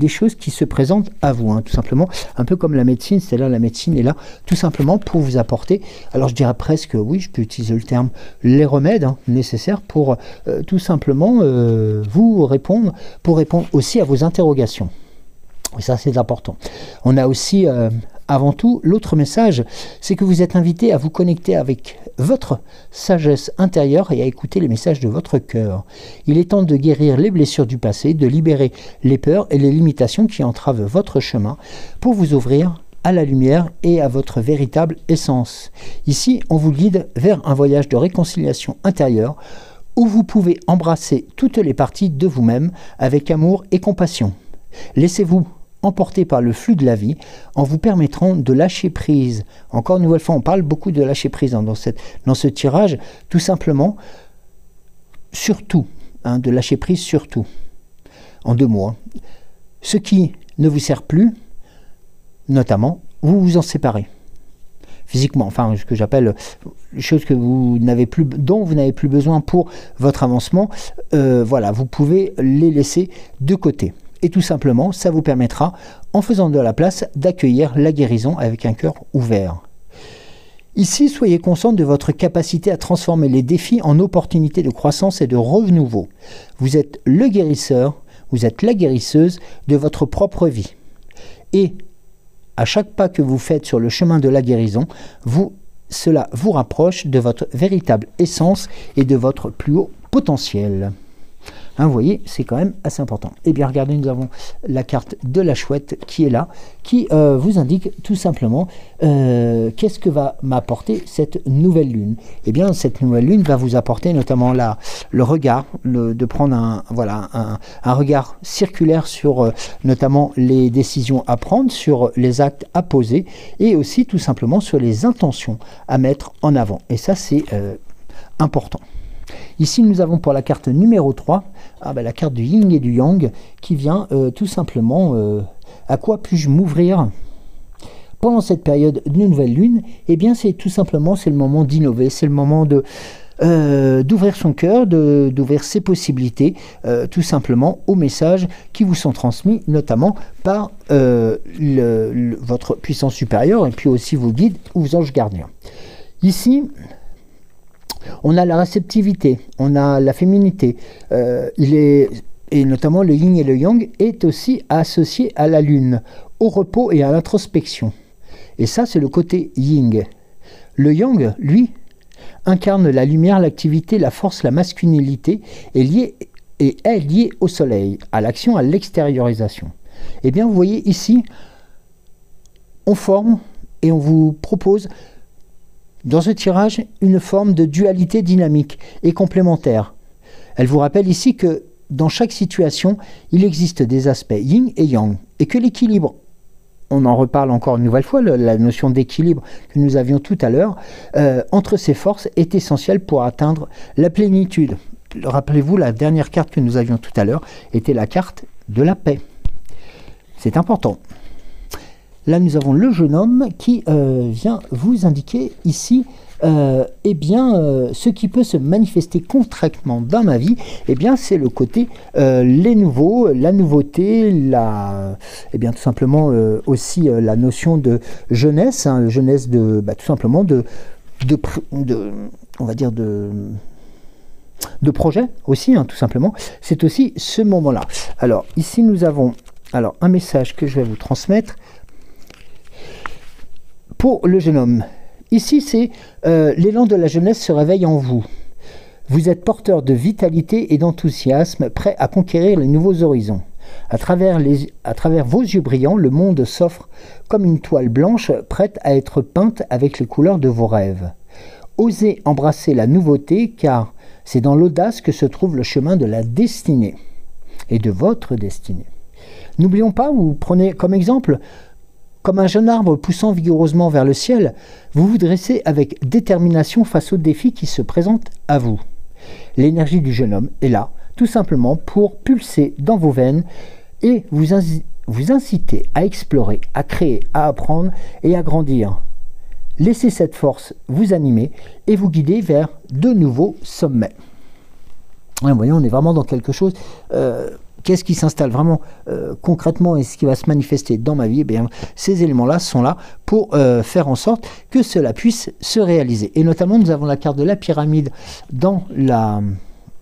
choses qui se présentent à vous. Hein, tout simplement, un peu comme la médecine, c'est-à-dire la médecine est là tout simplement pour vous apporter, alors je dirais presque, oui, je peux utiliser le terme, les remèdes hein, nécessaires pour tout simplement vous répondre, pour répondre aussi à vos interrogations. Et ça, c'est important. On a aussi, avant tout, l'autre message, c'est que vous êtes invité à vous connecter avec votre sagesse intérieure et à écouter les messages de votre cœur. Il est temps de guérir les blessures du passé, de libérer les peurs et les limitations qui entravent votre chemin pour vous ouvrir à la lumière et à votre véritable essence. Ici, on vous guide vers un voyage de réconciliation intérieure où vous pouvez embrasser toutes les parties de vous-même avec amour et compassion. Laissez-vous emporté par le flux de la vie en vous permettant de lâcher prise. Encore une nouvelle fois, on parle beaucoup de lâcher prise hein, dans ce tirage, tout simplement, surtout, hein, de lâcher prise surtout, en deux mots. Hein. Ce qui ne vous sert plus, notamment, vous vous en séparez. Physiquement, enfin, ce que j'appelle les choses que vous n'avez plus, dont vous n'avez plus besoin pour votre avancement, voilà, vous pouvez les laisser de côté. Et tout simplement, ça vous permettra, en faisant de la place, d'accueillir la guérison avec un cœur ouvert. Ici, soyez conscient de votre capacité à transformer les défis en opportunités de croissance et de renouveau. Vous êtes le guérisseur, vous êtes la guérisseuse de votre propre vie. Et à chaque pas que vous faites sur le chemin de la guérison, cela vous rapproche de votre véritable essence et de votre plus haut potentiel. Hein, vous voyez, c'est quand même assez important. Et bien, regardez, nous avons la carte de la chouette qui est là, qui vous indique tout simplement qu'est-ce que va m'apporter cette nouvelle lune. Et bien, cette nouvelle lune va vous apporter notamment le regard, de prendre un regard circulaire sur notamment les décisions à prendre, sur les actes à poser, et aussi tout simplement sur les intentions à mettre en avant. Et ça, c'est important. Ici, nous avons pour la carte numéro 3, la carte du yin et du yang, qui vient tout simplement, à quoi puis-je m'ouvrir pendant cette période de nouvelle lune? Eh bien, c'est tout simplement, c'est le moment d'innover, c'est le moment d'ouvrir son cœur, d'ouvrir ses possibilités, tout simplement aux messages qui vous sont transmis, notamment par votre puissance supérieure, et puis aussi vos guides ou vos anges gardiens. Ici, on a la réceptivité, on a la féminité, et notamment le yin et le yang est aussi associé à la lune, au repos et à l'introspection. Et ça, c'est le côté yin. Le yang, lui, incarne la lumière, l'activité, la force, la masculinité, et est lié au soleil, à l'action, à l'extériorisation. Eh bien, vous voyez ici, on forme et on vous propose dans ce tirage une forme de dualité dynamique et complémentaire. Elle vous rappelle ici que dans chaque situation, il existe des aspects yin et yang, et que l'équilibre, on en reparle encore une nouvelle fois, la notion d'équilibre que nous avions tout à l'heure, entre ces forces est essentielle pour atteindre la plénitude. Rappelez-vous, la dernière carte que nous avions tout à l'heure était la carte de la paix. C'est important. Là, nous avons le jeune homme qui vient vous indiquer ici ce qui peut se manifester concrètement dans ma vie. Eh bien, c'est le côté les nouveaux, la nouveauté, tout simplement aussi la notion de jeunesse, hein, jeunesse tout simplement on va dire de projet aussi, hein, tout simplement. C'est aussi ce moment-là. Alors, ici, nous avons un message que je vais vous transmettre. Pour le jeune homme, ici c'est l'élan de la jeunesse se réveille en vous. Vous êtes porteur de vitalité et d'enthousiasme, prêt à conquérir les nouveaux horizons. À travers vos yeux brillants, le monde s'offre comme une toile blanche, prête à être peinte avec les couleurs de vos rêves. Osez embrasser la nouveauté, car c'est dans l'audace que se trouve le chemin de la destinée et de votre destinée. N'oublions pas, vous prenez comme exemple, comme un jeune arbre poussant vigoureusement vers le ciel, vous vous dressez avec détermination face aux défis qui se présentent à vous. L'énergie du jeune homme est là, tout simplement pour pulser dans vos veines et vous inciter à explorer, à créer, à apprendre et à grandir. Laissez cette force vous animer et vous guider vers de nouveaux sommets. Ouais, vous voyez, on est vraiment dans quelque chose... Qu'est-ce qui s'installe vraiment concrètement et ce qui va se manifester dans ma vie? Eh bien, ces éléments-là sont là pour faire en sorte que cela puisse se réaliser. Et notamment, nous avons la carte de la pyramide dans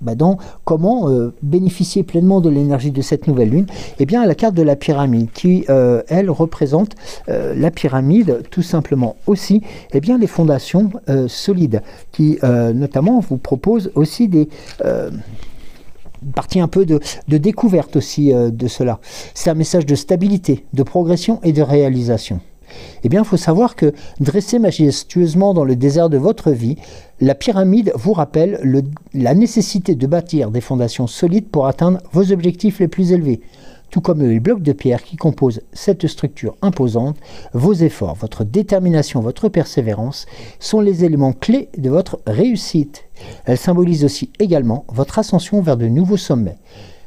dans comment bénéficier pleinement de l'énergie de cette nouvelle lune. Eh bien, la carte de la pyramide qui, elle, représente la pyramide, tout simplement aussi, eh bien, les fondations solides qui, notamment, vous propose aussi des... partie un peu de découverte aussi de cela. C'est un message de stabilité, de progression et de réalisation. Eh bien, il faut savoir que dressé majestueusement dans le désert de votre vie, la pyramide vous rappelle la nécessité de bâtir des fondations solides pour atteindre vos objectifs les plus élevés. Tout comme les blocs de pierre qui composent cette structure imposante, vos efforts, votre détermination, votre persévérance sont les éléments clés de votre réussite. Elle symbolise aussi également votre ascension vers de nouveaux sommets.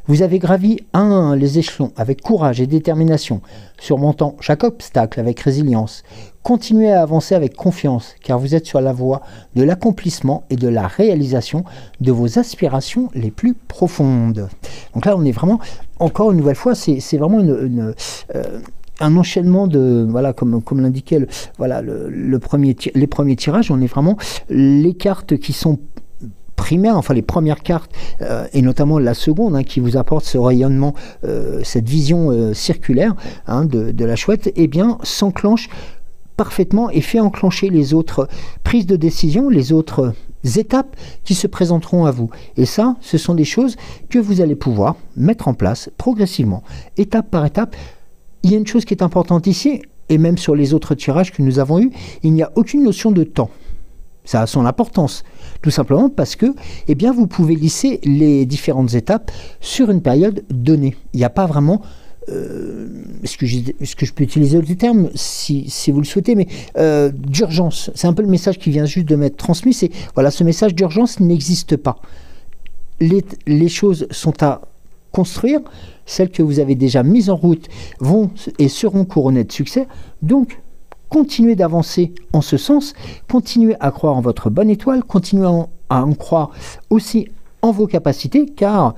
Vous avez gravi un à un les échelons avec courage et détermination, surmontant chaque obstacle avec résilience. Continuez à avancer avec confiance, car vous êtes sur la voie de l'accomplissement et de la réalisation de vos aspirations les plus profondes. Donc là, on est vraiment, encore une nouvelle fois, c'est vraiment un enchaînement de, voilà, comme l'indiquait les premiers tirages, on est vraiment les cartes qui sont primaires, enfin les premières cartes, et notamment la seconde, qui vous apporte ce rayonnement, cette vision circulaire de la chouette, eh bien, s'enclenche parfaitement et fait enclencher les autres prises de décision, les autres étapes qui se présenteront à vous. Et ça, ce sont des choses que vous allez pouvoir mettre en place progressivement, étape par étape. Il y a une chose qui est importante ici, et même sur les autres tirages que nous avons eus, il n'y a aucune notion de temps. Ça a son importance, tout simplement parce que eh bien, vous pouvez lisser les différentes étapes sur une période donnée. Il n'y a pas vraiment, est-ce que je peux utiliser le terme si vous le souhaitez, mais d'urgence. C'est un peu le message qui vient juste de m'être transmis, c'est voilà, ce message d'urgence n'existe pas. Les choses sont à construire, celles que vous avez déjà mises en route vont et seront couronnées de succès, donc continuez d'avancer en ce sens, continuez à croire en votre bonne étoile, continuez à en croire aussi en vos capacités, car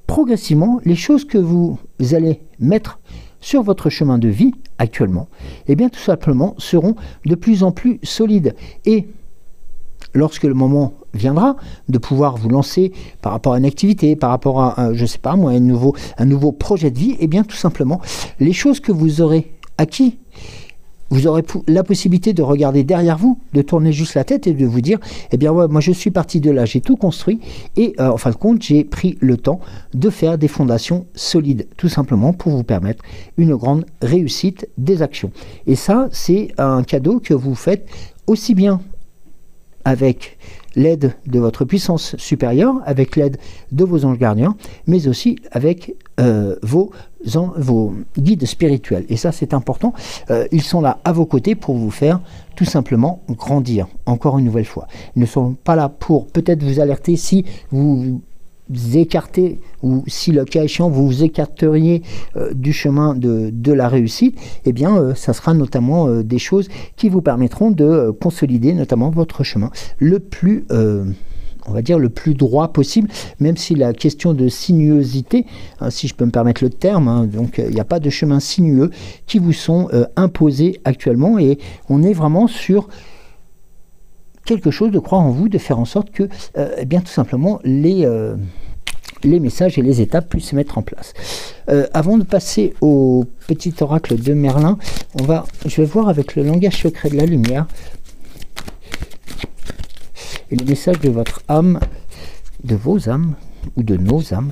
progressivement, les choses que vous allez mettre sur votre chemin de vie actuellement, eh bien tout simplement seront de plus en plus solides. Et lorsque le moment viendra de pouvoir vous lancer par rapport à une activité, par rapport à, je sais pas moi, un nouveau projet de vie, eh bien tout simplement, les choses que vous aurez acquis, vous aurez la possibilité de regarder derrière vous, de tourner juste la tête et de vous dire, eh bien ouais, moi je suis parti de là, j'ai tout construit et en fin de compte, j'ai pris le temps de faire des fondations solides, tout simplement pour vous permettre une grande réussite des actions. Et ça, c'est un cadeau que vous faites aussi bien avec l'aide de votre puissance supérieure, avec l'aide de vos anges gardiens, mais aussi avec vos guides spirituels. Et ça, c'est important. Ils sont là à vos côtés pour vous faire tout simplement grandir, encore une nouvelle fois. Ils ne sont pas là pour peut-être vous alerter si vous écartez, ou si le cas échéant vous vous écarteriez du chemin de la réussite, eh bien ça sera notamment des choses qui vous permettront de consolider notamment votre chemin le plus on va dire le plus droit possible, même si la question de sinuosité, si je peux me permettre le terme, donc il n'y a pas de chemin sinueux qui vous sont imposés actuellement, et on est vraiment sur quelque chose de croire en vous, de faire en sorte que eh bien tout simplement les messages et les étapes puissent se mettre en place. Avant de passer au petit oracle de Merlin, je vais voir avec le langage secret de la lumière et le message de votre âme, de vos âmes ou de nos âmes.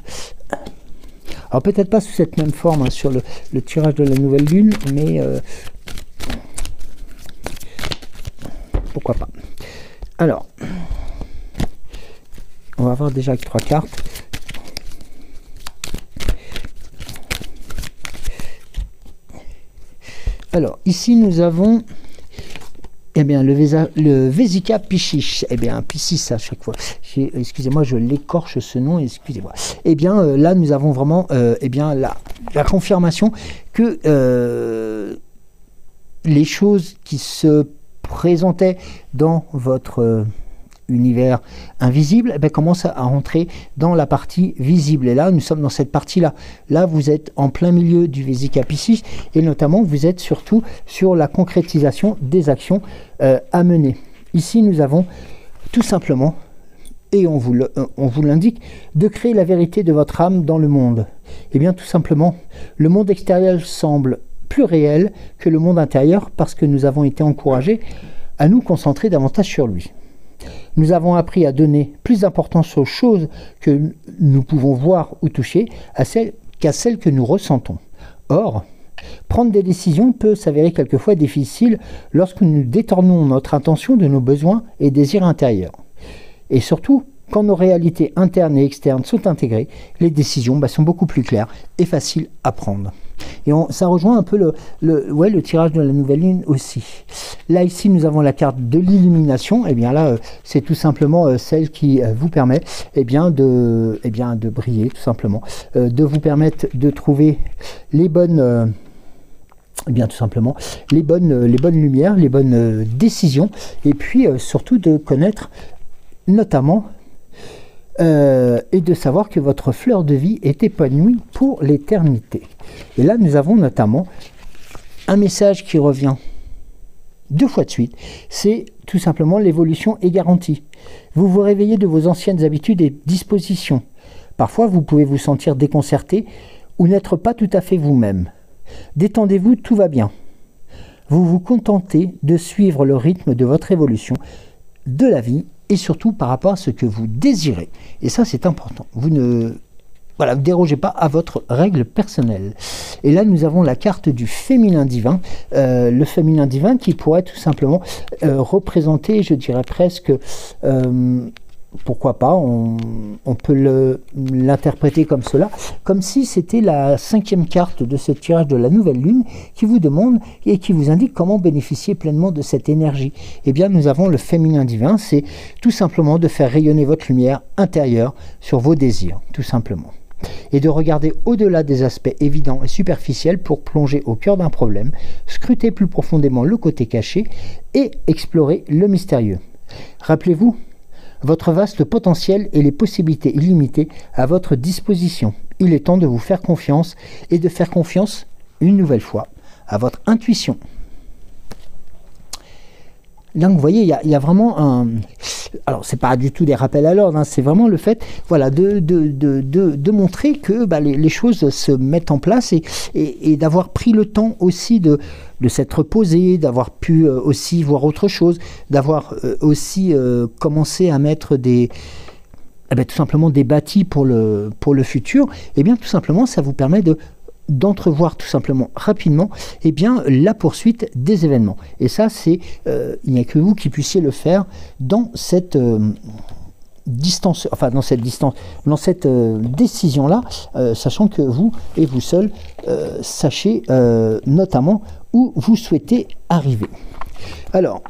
Alors peut-être pas sous cette même forme sur le tirage de la nouvelle lune, mais pourquoi pas. Alors, on va voir déjà avec 3 cartes. Alors, ici, nous avons eh bien, le Vesica Piscis. Eh bien, Piscis à chaque fois. Excusez-moi, je l'écorche ce nom, excusez-moi. Eh bien, là, nous avons vraiment eh bien, la confirmation que les choses qui se présentaient dans votre univers invisible, eh bien, commencent à rentrer dans la partie visible. Et là, nous sommes dans cette partie-là. Là, vous êtes en plein milieu du Vesica Piscis et notamment, vous êtes surtout sur la concrétisation des actions à mener. Ici, nous avons tout simplement, et on vous l'indique, de créer la vérité de votre âme dans le monde. Et bien, tout simplement, le monde extérieur semble plus réel que le monde intérieur parce que nous avons été encouragés à nous concentrer davantage sur lui. Nous avons appris à donner plus d'importance aux choses que nous pouvons voir ou toucher qu'à celles que nous ressentons. Or, prendre des décisions peut s'avérer quelquefois difficile lorsque nous détournons notre attention de nos besoins et désirs intérieurs. Et surtout, quand nos réalités internes et externes sont intégrées, les décisions sont beaucoup plus claires et faciles à prendre. Et ça rejoint un peu le tirage de la nouvelle lune aussi. Là, ici, nous avons la carte de l'illumination. Et bien là, c'est tout simplement celle qui vous permet de briller, tout simplement. De vous permettre de trouver les bonnes... tout simplement, les bonnes lumières, les bonnes décisions. Et puis, surtout, de connaître notamment... et de savoir que votre fleur de vie est épanouie pour l'éternité. Et là, nous avons notamment un message qui revient 2 fois de suite. C'est tout simplement l'évolution est garantie. Vous vous réveillez de vos anciennes habitudes et dispositions. Parfois, vous pouvez vous sentir déconcerté ou n'être pas tout à fait vous-même. Détendez-vous, tout va bien. Vous vous contentez de suivre le rythme de votre évolution de la vie et surtout par rapport à ce que vous désirez. Et ça, c'est important. Vous ne dérogez pas à votre règle personnelle. Et là, nous avons la carte du féminin divin. Le féminin divin qui pourrait tout simplement représenter, je dirais presque... pourquoi pas, on peut l'interpréter comme cela, comme si c'était la 5e carte de ce tirage de la nouvelle lune qui vous demande et qui vous indique comment bénéficier pleinement de cette énergie. Eh bien, nous avons le féminin divin, c'est tout simplement de faire rayonner votre lumière intérieure sur vos désirs, tout simplement. Et de regarder au-delà des aspects évidents et superficiels pour plonger au cœur d'un problème, scruter plus profondément le côté caché et explorer le mystérieux. Rappelez-vous, votre vaste potentiel et les possibilités illimitées à votre disposition. Il est temps de vous faire confiance et de faire confiance, une nouvelle fois, à votre intuition. Donc, vous voyez, il y a vraiment un... Alors, c'est pas du tout des rappels à l'ordre, c'est vraiment le fait de montrer que les choses se mettent en place et d'avoir pris le temps aussi de s'être posé, d'avoir pu aussi voir autre chose, d'avoir aussi commencé à mettre tout simplement des bâtis pour le futur. Et bien, tout simplement, ça vous permet d'entrevoir tout simplement rapidement la poursuite des événements. Et ça, il n'y a que vous qui puissiez le faire dans cette décision-là, sachant que vous et vous seul sachez notamment où vous souhaitez arriver. Alors,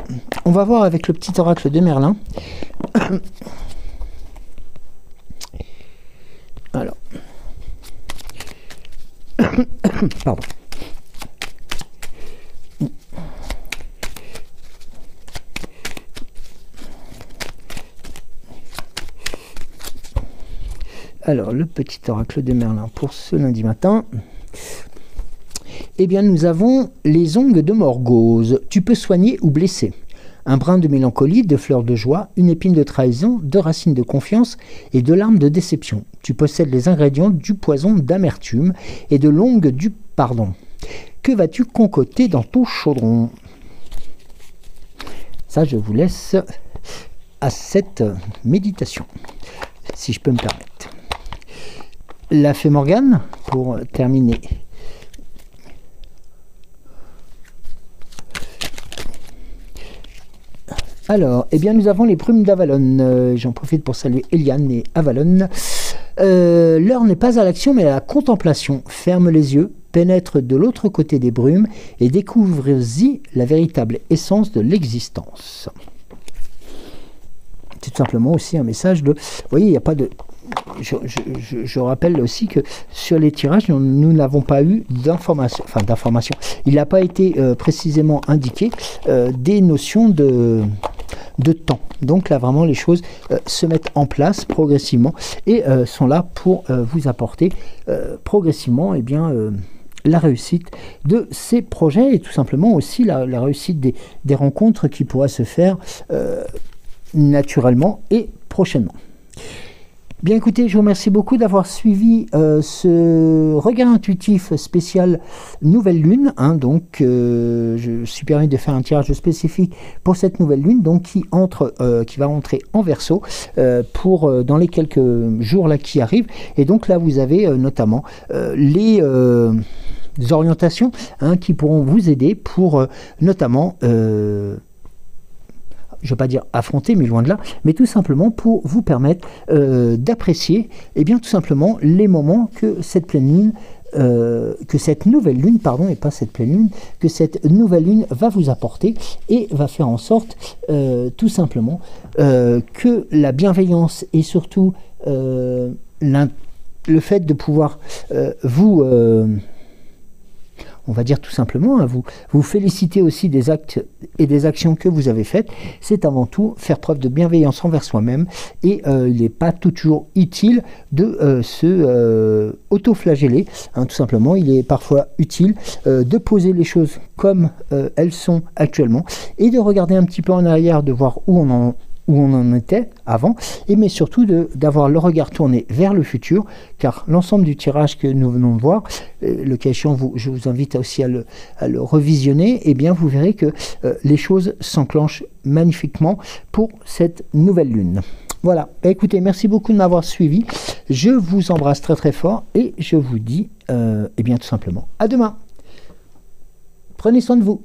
on va voir avec le petit oracle de Merlin. Alors, pardon. Alors, le petit oracle de Merlin pour ce lundi matin. Eh bien, nous avons les ongles de Morgause. Tu peux soigner ou blesser. Un brin de mélancolie, de fleurs de joie, une épine de trahison, de racines de confiance et de larmes de déception. Tu possèdes les ingrédients du poison d'amertume et de l'ongle du pardon. Que vas-tu concocter dans ton chaudron? Ça, je vous laisse à cette méditation, si je peux me permettre. La fée Morgane, pour terminer. Alors, eh bien, nous avons les brumes d'Avalon. J'en profite pour saluer Eliane et Avalon. L'heure n'est pas à l'action, mais à la contemplation. Ferme les yeux, pénètre de l'autre côté des brumes et découvre-y la véritable essence de l'existence. C'est tout simplement aussi un message de... Vous voyez, il n'y a pas de... Je rappelle aussi que sur les tirages, nous n'avons pas eu d'informations. Enfin, d'informations. Il n'a pas été précisément indiqué des notions de temps. Donc là, vraiment, les choses se mettent en place progressivement et sont là pour vous apporter progressivement, eh bien... la réussite de ces projets et tout simplement aussi la réussite des rencontres qui pourraient se faire naturellement et prochainement. Bien écoutez, je vous remercie beaucoup d'avoir suivi ce regard intuitif spécial nouvelle lune. Donc, je suis permis de faire un tirage spécifique pour cette nouvelle lune, donc qui va entrer en Verseau pour dans les quelques jours là qui arrivent. Et donc là, vous avez notamment les orientations qui pourront vous aider pour notamment je ne veux pas dire affronter, mais loin de là, mais tout simplement pour vous permettre d'apprécier, et bien tout simplement les moments que cette pleine lune, que cette nouvelle lune, pardon, et pas cette pleine lune, que cette nouvelle lune va vous apporter et va faire en sorte tout simplement que la bienveillance et surtout le fait de pouvoir on va dire tout simplement, vous féliciter aussi des actes et des actions que vous avez faites, c'est avant tout faire preuve de bienveillance envers soi-même et il n'est pas toujours utile de se auto-flageller, tout simplement, il est parfois utile de poser les choses comme elles sont actuellement et de regarder un petit peu en arrière, de voir où on en était avant, mais surtout d'avoir le regard tourné vers le futur, car l'ensemble du tirage que nous venons de voir, le cas échéant, je vous invite aussi à le revisionner, et bien vous verrez que les choses s'enclenchent magnifiquement pour cette nouvelle lune. Voilà, écoutez, merci beaucoup de m'avoir suivi, je vous embrasse très très fort, et je vous dis, bien tout simplement, à demain. Prenez soin de vous.